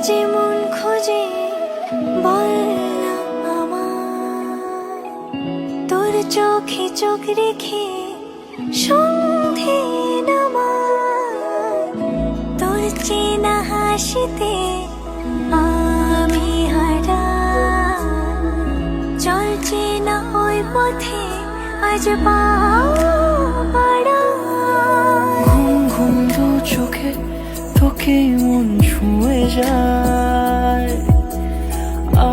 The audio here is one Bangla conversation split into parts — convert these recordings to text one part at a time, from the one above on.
যে মন খোঁজে বল না আমায়, তোর চোখে চোখ রেখে সন্ধে নামায়, তোর চেনা হাসিতে আমি হারাই, চল চেনা ওই পথে আজ পা বাড়াই। ঘুম ঘুম দু চোখে তোকে মন ছুঁয়ে যায়,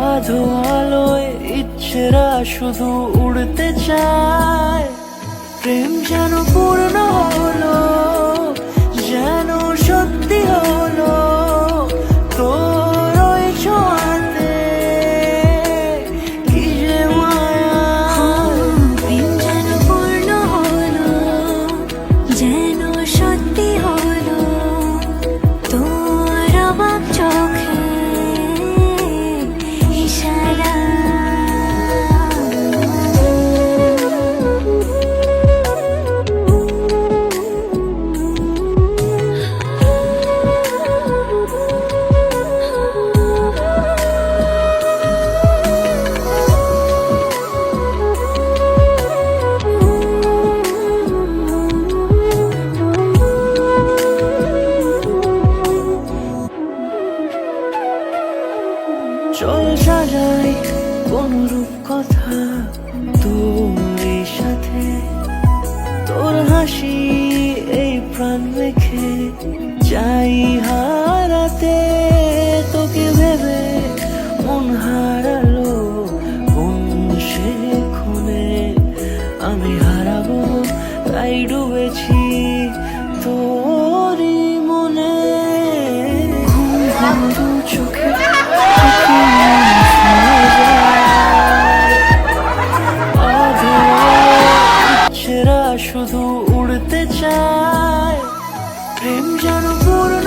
আধো আলোয় ইচ্ছেরা শুধু উড়তে চায়। প্রেম যেন পূর্ণ হলো, যেন সত্যি হলো, তোর ওই ছোঁয়াতে কি যে মায়া। প্রেম যেন পূর্ণ হলো, যেন সত্যি হলো, তোর অবাক চোখে ইশারা। চল সাজাই কোন রূপ কথা তোর এই সাথে, তোর হাসি এই প্রাণ রেখে চাই হারাতে। তোকে ভেবে মন হারালো কোন সে খুনে, আমি হারাবো তাই ডুবেছি তোরই মনে। ঘুম ঘুম দু চোখে তোকে মন ছুঁয়ে যায়, আধো ইচ্ছেরা শুধু উড়তে চায়। প্রেম যেন পূর্ণ